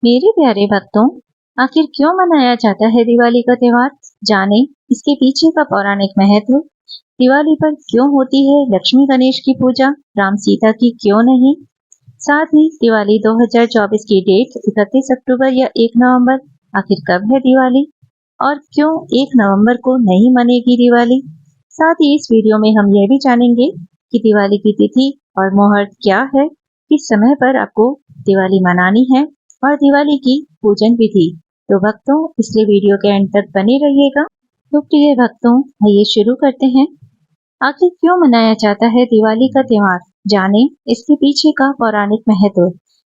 मेरे प्यारे भक्तों, आखिर क्यों मनाया जाता है दिवाली का त्योहार? जाने इसके पीछे का पौराणिक महत्व। दिवाली पर क्यों होती है लक्ष्मी गणेश की पूजा, राम सीता की क्यों नहीं? साथ ही दिवाली 2024 की डेट 31 अक्टूबर या 1 नवंबर, आखिर कब है दिवाली और क्यों 1 नवंबर को नहीं मनेगी दिवाली? साथ ही इस वीडियो में हम यह भी जानेंगे कि दिवाली की तिथि और मुहूर्त क्या है, किस समय पर आपको दिवाली मनानी है और दिवाली की पूजन विधि। तो भक्तों, इसलिए वीडियो के एंड तक बने रहिएगा। तो प्रिय भक्तों, आइए शुरू करते हैं। आखिर क्यों मनाया जाता है दिवाली का त्योहार? जाने इसके पीछे का पौराणिक महत्व।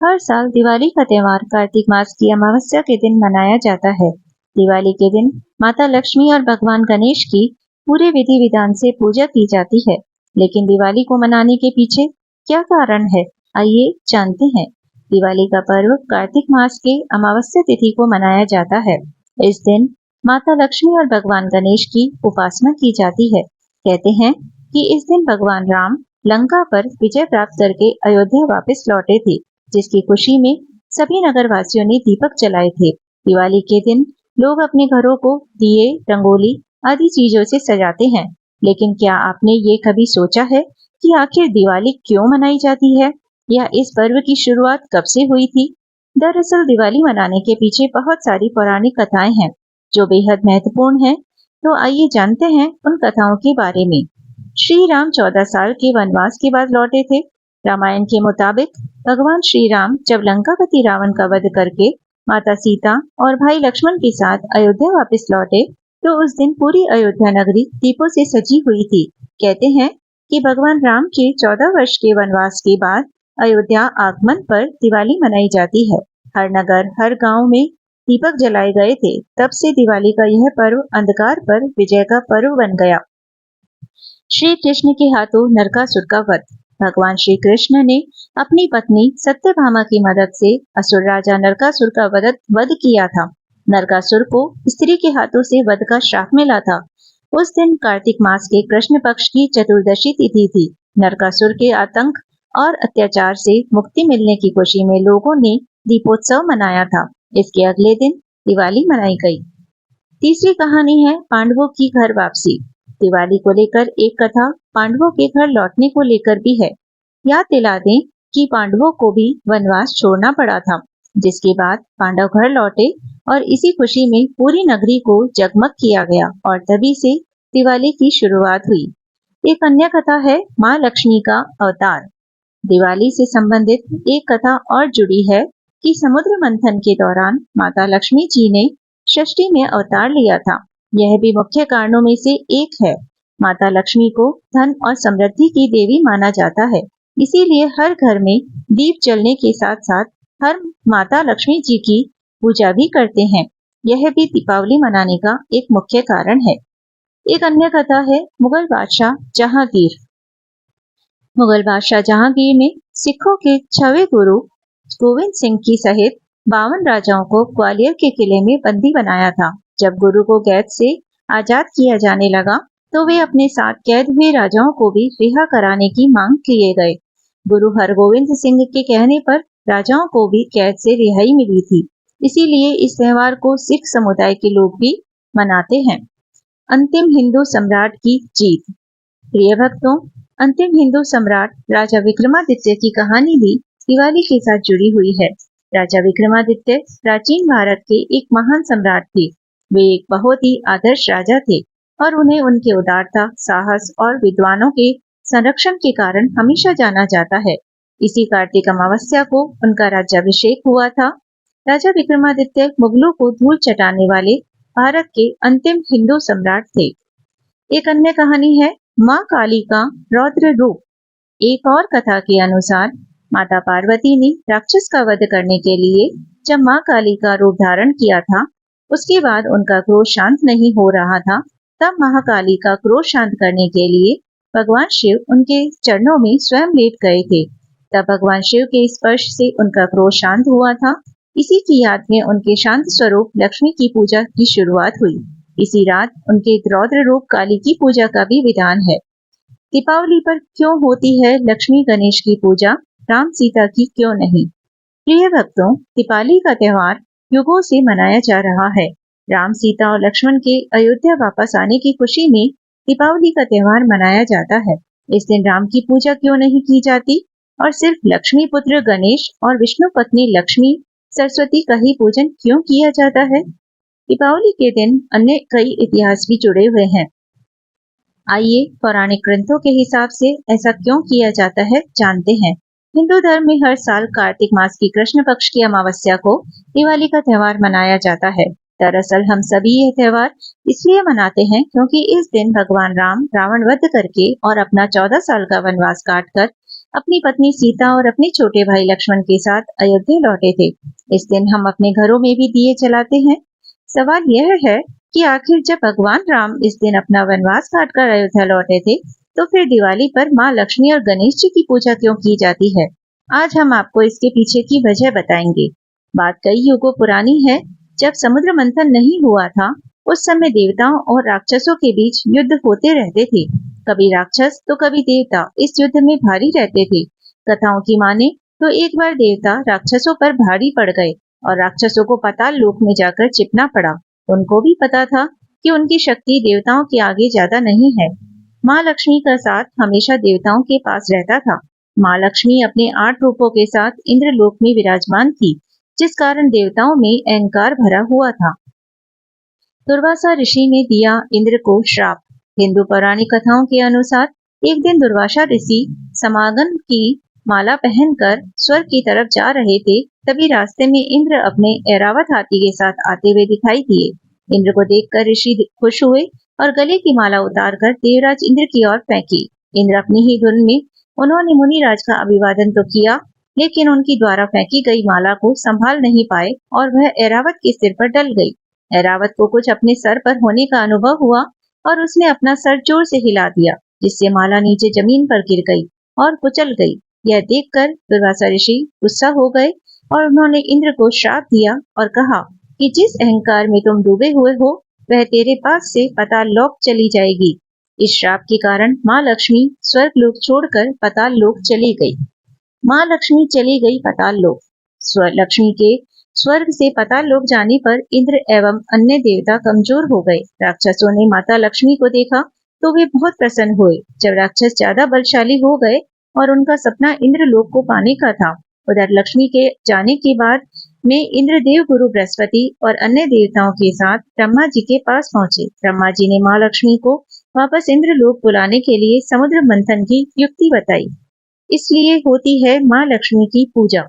हर साल दिवाली का त्योहार कार्तिक मास की अमावस्या के दिन मनाया जाता है। दिवाली के दिन माता लक्ष्मी और भगवान गणेश की पूरे विधि विधान से पूजा की जाती है। लेकिन दिवाली को मनाने के पीछे क्या कारण है, आइए जानते हैं। दिवाली का पर्व कार्तिक मास के अमावस्या तिथि को मनाया जाता है। इस दिन माता लक्ष्मी और भगवान गणेश की उपासना की जाती है। कहते हैं कि इस दिन भगवान राम लंका पर विजय प्राप्त करके अयोध्या वापस लौटे थे, जिसकी खुशी में सभी नगरवासियों ने दीपक जलाए थे। दिवाली के दिन लोग अपने घरों को दिए, रंगोली आदि चीजों से सजाते हैं। लेकिन क्या आपने ये कभी सोचा है कि आखिर दिवाली क्यों मनाई जाती है या इस पर्व की शुरुआत कब से हुई थी? दरअसल दिवाली मनाने के पीछे बहुत सारी पौराणिक कथाएं हैं जो बेहद महत्वपूर्ण हैं। तो आइए जानते हैं उन कथाओं के बारे में। श्री राम 14 साल के वनवास के बाद लौटे थे। रामायण के मुताबिक भगवान श्री राम जब लंकापति रावण का वध करके माता सीता और भाई लक्ष्मण के साथ अयोध्या वापस लौटे, तो उस दिन पूरी अयोध्या नगरी दीपों से सजी हुई थी। कहते हैं कि भगवान राम के 14 वर्ष के वनवास के बाद अयोध्या आगमन पर दिवाली मनाई जाती है। हर नगर, हर गांव में दीपक जलाए गए थे। तब से दिवाली का यह पर्व अंधकार पर विजय का पर्व बन गया। श्री कृष्ण के हाथों नरकासुर का वध। भगवान श्री कृष्ण ने अपनी पत्नी सत्यभामा की मदद से असुर राजा नरकासुर का वध किया था। नरकासुर को स्त्री के हाथों से वध का श्राप मिला था। उस दिन कार्तिक मास के कृष्ण पक्ष की चतुर्दशी तिथि थी। नरकासुर के आतंक और अत्याचार से मुक्ति मिलने की खुशी में लोगों ने दीपोत्सव मनाया था। इसके अगले दिन दिवाली मनाई गई। तीसरी कहानी है पांडवों की घर वापसी। दिवाली को लेकर एक कथा पांडवों के घर लौटने को लेकर भी है। याद दिला दें कि पांडवों को भी वनवास छोड़ना पड़ा था, जिसके बाद पांडव घर लौटे और इसी खुशी में पूरी नगरी को जगमग किया गया और तभी से दिवाली की शुरुआत हुई। एक अन्य कथा है माँ लक्ष्मी का अवतार। दिवाली से संबंधित एक कथा और जुड़ी है कि समुद्र मंथन के दौरान माता लक्ष्मी जी ने षष्ठी में अवतार लिया था। यह भी मुख्य कारणों में से एक है। माता लक्ष्मी को धन और समृद्धि की देवी माना जाता है, इसीलिए हर घर में दीप जलने के साथ साथ हर माता लक्ष्मी जी की पूजा भी करते हैं। यह भी दीपावली मनाने का एक मुख्य कारण है। एक अन्य कथा है मुगल बादशाह जहांगीर। मुगल बादशाह जहांगीर ने सिखों के 6वें गुरु गोविंद सिंह की सहित 52 राजाओं को ग्वालियर के किले में बंदी बनाया था। जब गुरु को कैद से आजाद किया जाने लगा, तो वे अपने साथ कैद हुए राजाओं को भी रिहा कराने की मांग किए गए। गुरु हरगोविंद सिंह के कहने पर राजाओं को भी कैद से रिहाई मिली थी। इसीलिए इस त्योहार को सिख समुदाय के लोग भी मनाते हैं। अंतिम हिंदू सम्राट की जीत। प्रिय भक्तों, अंतिम हिंदू सम्राट राजा विक्रमादित्य की कहानी भी दिवाली के साथ जुड़ी हुई है। राजा विक्रमादित्य प्राचीन भारत के एक महान सम्राट थे। वे एक बहुत ही आदर्श राजा थे और उन्हें उनके उदारता, साहस और विद्वानों के संरक्षण के कारण हमेशा जाना जाता है। इसी कार्तिक अमावस्या को उनका राज्याभिषेक हुआ था। राजा विक्रमादित्य मुगलों को धूल चटाने वाले भारत के अंतिम हिंदू सम्राट थे। एक अन्य कहानी है माँ काली का रौद्र रूप। एक और कथा के अनुसार माता पार्वती ने राक्षस का वध करने के लिए जब माँ काली का रूप धारण किया था, उसके बाद उनका क्रोध शांत नहीं हो रहा था। तब महाकाली का क्रोध शांत करने के लिए भगवान शिव उनके चरणों में स्वयं लेट गए थे। तब भगवान शिव के स्पर्श से उनका क्रोध शांत हुआ था। इसी की याद में उनके शांत स्वरूप लक्ष्मी की पूजा की शुरुआत हुई। इसी रात उनके रौद्र रूप काली की पूजा का भी विधान है। दीपावली पर क्यों होती है लक्ष्मी गणेश की पूजा, राम सीता की क्यों नहीं? प्रिय भक्तों, दीपावली का त्योहार युगों से मनाया जा रहा है। राम, सीता और लक्ष्मण के अयोध्या वापस आने की खुशी में दीपावली का त्योहार मनाया जाता है। इस दिन राम की पूजा क्यों नहीं की जाती और सिर्फ लक्ष्मी पुत्र गणेश और विष्णु पत्नी लक्ष्मी सरस्वती का ही पूजन क्यों किया जाता है? दीपावली के दिन अन्य कई इतिहास भी जुड़े हुए हैं। आइए पौराणिक ग्रंथों के हिसाब से ऐसा क्यों किया जाता है जानते हैं। हिंदू धर्म में हर साल कार्तिक मास की कृष्ण पक्ष की अमावस्या को दिवाली का त्योहार मनाया जाता है। दरअसल हम सभी यह त्योहार इसलिए मनाते हैं क्योंकि इस दिन भगवान राम रावण वध करके और अपना 14 साल का वनवास काटकर अपनी पत्नी सीता और अपने छोटे भाई लक्ष्मण के साथ अयोध्या लौटे थे। इस दिन हम अपने घरों में भी दिए जलाते हैं। सवाल यह है कि आखिर जब भगवान राम इस दिन अपना वनवास काटकर अयोध्या लौटे थे, तो फिर दिवाली पर माँ लक्ष्मी और गणेश जी की पूजा क्यों की जाती है? आज हम आपको इसके पीछे की वजह बताएंगे। बात कई युगों पुरानी है। जब समुद्र मंथन नहीं हुआ था, उस समय देवताओं और राक्षसों के बीच युद्ध होते रहते थे। कभी राक्षस तो कभी देवता इस युद्ध में भारी रहते थे। कथाओं की माने तो एक बार देवता राक्षसों पर भारी पड़ गए और राक्षसों को पाताल लोक में जाकर चिपना पड़ा। उनको भी पता था कि उनकी शक्ति देवताओं के आगे ज्यादा नहीं है। माँ लक्ष्मी का साथ हमेशा देवताओं के पास रहता था। माँ लक्ष्मी अपने 8 रूपों के साथ इंद्रलोक में विराजमान थी, जिस कारण देवताओं में अहंकार भरा हुआ था। दुर्वासा ऋषि ने दिया इंद्र को श्राप। हिंदू पौराणिक कथाओं के अनुसार एक दिन दुर्वासा ऋषि समागम की माला पहनकर स्वर्ग की तरफ जा रहे थे। तभी रास्ते में इंद्र अपने ऐरावत हाथी के साथ आते हुए दिखाई दिए। इंद्र को देखकर ऋषि खुश हुए और गले की माला उतारकर देवराज इंद्र की ओर फेंकी। इंद्र अपनी ही धुन में उन्होंने मुनिराज का अभिवादन तो किया, लेकिन उनकी द्वारा फेंकी गई माला को संभाल नहीं पाए और वह ऐरावत के सिर पर डल गई। ऐरावत को कुछ अपने सर पर होने का अनुभव हुआ और उसने अपना सर जोर से हिला दिया, जिससे माला नीचे जमीन पर गिर गई और कुचल गई। यह देखकर दुर्वासा ऋषि गुस्सा हो गए और उन्होंने इंद्र को श्राप दिया और कहा कि जिस अहंकार में तुम डूबे हुए हो, वह तेरे पास से पाताल लोक चली जाएगी। इस श्राप के कारण माँ लक्ष्मी स्वर्ग लोक छोड़कर पाताल लोक चली गई। माँ लक्ष्मी चली गई पाताल लोक। लक्ष्मी के स्वर्ग से पाताल लोक जाने पर इंद्र एवं अन्य देवता कमजोर हो गए। राक्षसों ने माता लक्ष्मी को देखा तो वे बहुत प्रसन्न हुए। जब राक्षस ज्यादा बलशाली हो गए और उनका सपना इंद्रलोक को पाने का था, उधर लक्ष्मी के जाने के बाद में इंद्रदेव गुरु बृहस्पति और अन्य देवताओं के साथ ब्रह्मा जी के पास पहुंचे। ब्रह्मा जी ने माँ लक्ष्मी को वापस इंद्रलोक बुलाने के लिए समुद्र मंथन की युक्ति बताई। इसलिए होती है माँ लक्ष्मी की पूजा।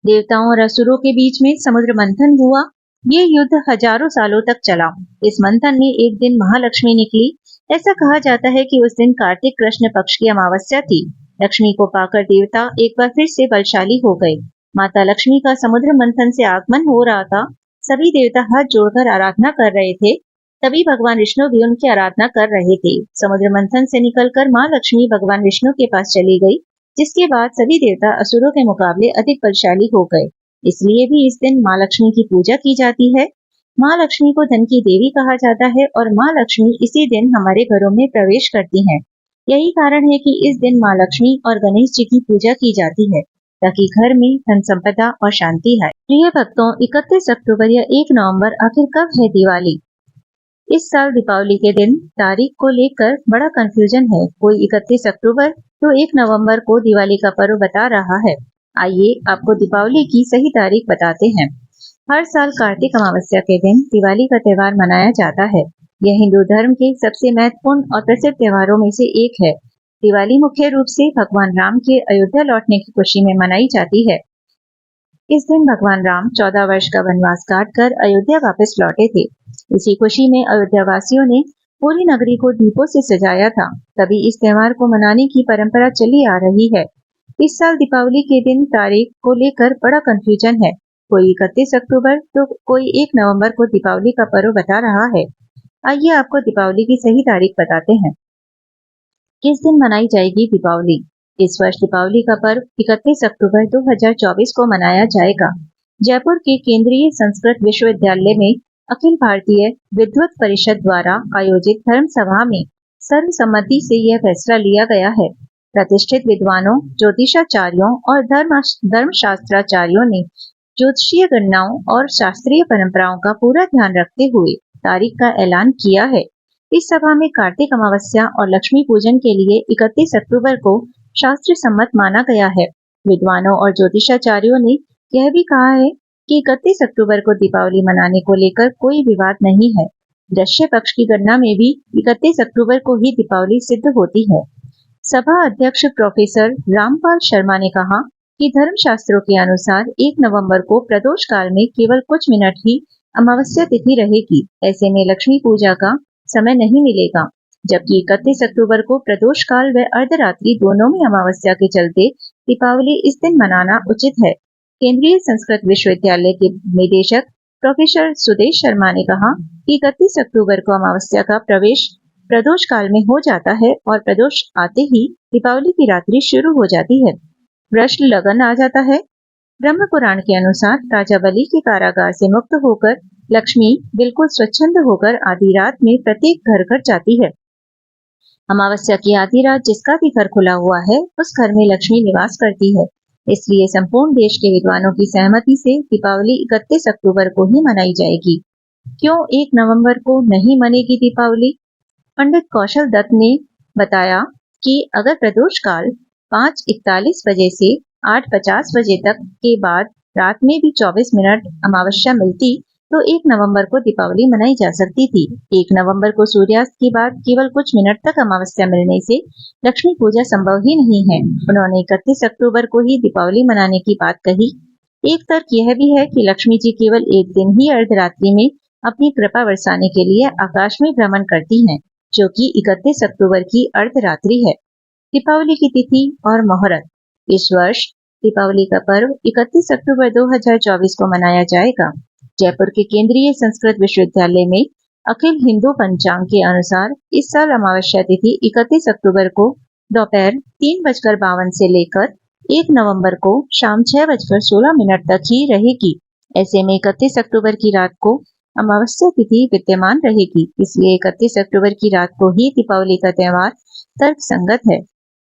देवताओं और असुरों के बीच में समुद्र मंथन हुआ। ये युद्ध हजारों सालों तक चला। इस मंथन में एक दिन महालक्ष्मी निकली। ऐसा कहा जाता है कि उस दिन कार्तिक कृष्ण पक्ष की अमावस्या थी। लक्ष्मी को पाकर देवता एक बार फिर से बलशाली हो गए। माता लक्ष्मी का समुद्र मंथन से आगमन हो रहा था। सभी देवता हाथ जोड़कर आराधना कर रहे थे। तभी भगवान विष्णु भी उनकी आराधना कर रहे थे। समुद्र मंथन से निकलकर माँ लक्ष्मी भगवान विष्णु के पास चली गई, जिसके बाद सभी देवता असुरों के मुकाबले अधिक बलशाली हो गए। इसलिए भी इस दिन माँ लक्ष्मी की पूजा की जाती है। माँ लक्ष्मी को धन की देवी कहा जाता है और माँ लक्ष्मी इसी दिन हमारे घरों में प्रवेश करती हैं। यही कारण है कि इस दिन माँ लक्ष्मी और गणेश जी की पूजा की जाती है, ताकि घर में धन संपदा और शांति है। प्रिय भक्तों, 31 अक्टूबर या 1 नवंबर आखिर कब है दिवाली? इस साल दीपावली के दिन तारीख को लेकर बड़ा कंफ्यूजन है। कोई 31 अक्टूबर तो 1 नवंबर को दिवाली का पर्व बता रहा है। आइए आपको दीपावली की सही तारीख बताते हैं। हर साल कार्तिक अमावस्या के दिन दिवाली का त्योहार मनाया जाता है। यह हिंदू धर्म के सबसे महत्वपूर्ण और प्रसिद्ध त्योहारों में से एक है। दिवाली मुख्य रूप से भगवान राम के अयोध्या लौटने की खुशी में मनाई जाती है। इस दिन भगवान राम 14 वर्ष का वनवास काटकर अयोध्या वापस लौटे थे। इसी खुशी में अयोध्या वासियों ने पूरी नगरी को दीपों से सजाया था। तभी इस त्योहार को मनाने की परंपरा चली आ रही है। इस साल दीपावली के दिन तारीख को लेकर बड़ा कंफ्यूजन है। कोई 31 अक्टूबर तो कोई 1 नवंबर को दीपावली का पर्व बता रहा है। आइए आपको दीपावली की सही तारीख बताते हैं। किस दिन मनाई जाएगी दीपावली? इस वर्ष दीपावली का पर्व 31 अक्टूबर 2024 को मनाया जाएगा। जयपुर के केंद्रीय संस्कृत विश्वविद्यालय में अखिल भारतीय विद्वत परिषद द्वारा आयोजित धर्म सभा में सर्वसम्मति से यह फैसला लिया गया है। प्रतिष्ठित विद्वानों, ज्योतिषाचार्यों और धर्मशास्त्राचार्यों ने ज्योतिषीय गणनाओं और शास्त्रीय परंपराओं का पूरा ध्यान रखते हुए तारीख का ऐलान किया है। इस सभा में कार्तिक अमावस्या और लक्ष्मी पूजन के लिए 31 अक्टूबर को शास्त्र सम्मत माना गया है। विद्वानों और ज्योतिषाचार्यों ने यह भी कहा है कि 31 अक्टूबर को दीपावली मनाने को लेकर कोई विवाद नहीं है। दृश्य पक्ष की गणना में भी 31 अक्टूबर को ही दीपावली सिद्ध होती है। सभा अध्यक्ष प्रोफेसर रामपाल शर्मा ने कहा कि धर्मशास्त्रों के अनुसार 1 नवंबर को प्रदोष काल में केवल कुछ मिनट ही अमावस्या तिथि रहेगी। ऐसे में लक्ष्मी पूजा का समय नहीं मिलेगा, जबकि 31 अक्टूबर को प्रदोष काल व अर्धरात्रि दोनों में अमावस्या के चलते दीपावली इस दिन मनाना उचित है। केंद्रीय संस्कृत विश्वविद्यालय के निदेशक प्रोफेसर सुदेश शर्मा ने कहा कि 31 अक्टूबर को अमावस्या का प्रवेश प्रदोष काल में हो जाता है और प्रदोष आते ही दीपावली की रात्रि शुरू हो जाती है। वृष लगन आ जाता है। ब्रह्म पुराण के अनुसार राजा बलि के कारागार से मुक्त होकर लक्ष्मी बिल्कुल स्वच्छंद होकर आधी रात में प्रत्येक घर घर जाती है। अमावस्या की आधी रात जिसका भी घर खुला हुआ है उस घर में लक्ष्मी निवास करती है। इसलिए संपूर्ण देश के विद्वानों की सहमति से दीपावली 31 अक्टूबर को ही मनाई जाएगी। क्यों 1 नवंबर को नहीं मनेगी दीपावली? पंडित कौशल दत्त ने बताया कि अगर प्रदोष काल 5:41 बजे से 8:50 बजे तक के बाद रात में भी 24 मिनट अमावस्या मिलती तो 1 नवंबर को दीपावली मनाई जा सकती थी। 1 नवंबर को सूर्यास्त के बाद केवल कुछ मिनट तक अमावस्या मिलने से लक्ष्मी पूजा संभव ही नहीं है। उन्होंने 31 अक्टूबर को ही दीपावली मनाने की बात कही। एक तर्क यह भी है कि लक्ष्मी जी केवल एक दिन ही अर्धरात्रि में अपनी कृपा बरसाने के लिए आकाश में भ्रमण करती हैं, जो कि 31 अक्टूबर की अर्धरात्रि है। दीपावली की तिथि और मुहूर्त। इस वर्ष दीपावली का पर्व 31 अक्टूबर 2024 को मनाया जाएगा। जयपुर के केंद्रीय संस्कृत विश्वविद्यालय में अखिल हिंदू पंचांग के अनुसार इस साल अमावस्या तिथि 31 अक्टूबर को दोपहर 3:52 से लेकर 1 नवंबर को शाम 6:16 तक ही रहेगी। ऐसे में 31 अक्टूबर की रात को अमावस्या तिथि विद्यमान रहेगी, इसलिए 31 अक्टूबर की रात को ही दीपावली का त्योहार तर्क संगत है।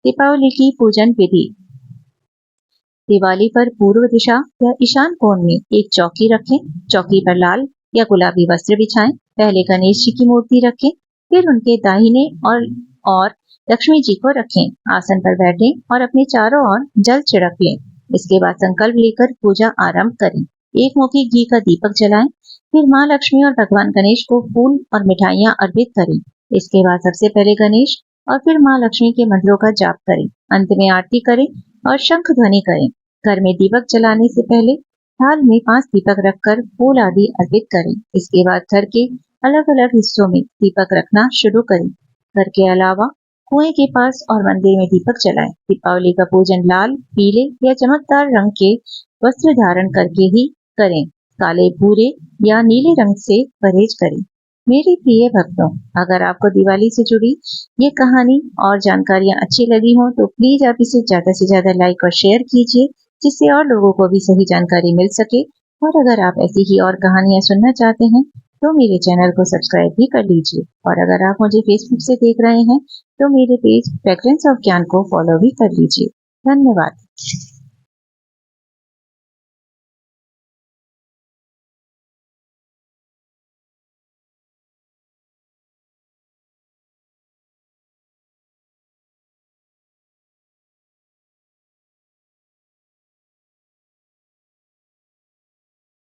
दीपावली की पूजन विधि। दिवाली पर पूर्व दिशा या ईशान कोण में एक चौकी रखें। चौकी पर लाल या गुलाबी वस्त्र बिछाएं। पहले गणेश जी की मूर्ति रखें, फिर उनके दाहिने और लक्ष्मी जी को रखें। आसन पर बैठें और अपने चारों ओर जल छिड़क लें। इसके बाद संकल्प लेकर पूजा आरंभ करें। एक मुखी घी का दीपक जलाएं। फिर माँ लक्ष्मी और भगवान गणेश को फूल और मिठाइयाँ अर्पित करें। इसके बाद सबसे पहले गणेश और फिर माँ लक्ष्मी के मंत्रों का जाप करें। अंत में आरती करें और शंख ध्वनि करें। घर में दीपक जलाने से पहले थाल में 5 दीपक रखकर फूल आदि अर्पित करें। इसके बाद घर के अलग अलग हिस्सों में दीपक रखना शुरू करें। घर के अलावा कुएं के पास और मंदिर में दीपक जलाएं। दीपावली का पूजन लाल, पीले या चमकदार रंग के वस्त्र धारण करके ही करें। काले, भूरे या नीले रंग से परहेज करें। मेरे प्रिय भक्तों, अगर आपको दिवाली से जुड़ी ये कहानी और जानकारियां अच्छी लगी हो तो प्लीज आप इसे ज्यादा से ज्यादा लाइक और शेयर कीजिए, जिससे और लोगों को भी सही जानकारी मिल सके। और अगर आप ऐसी ही और कहानियां सुनना चाहते हैं तो मेरे चैनल को सब्सक्राइब भी कर लीजिए। और अगर आप मुझे फेसबुक से देख रहे हैं तो मेरे पेज फ्रेग्रेंस ऑफ ज्ञान को फॉलो भी कर लीजिए। धन्यवाद।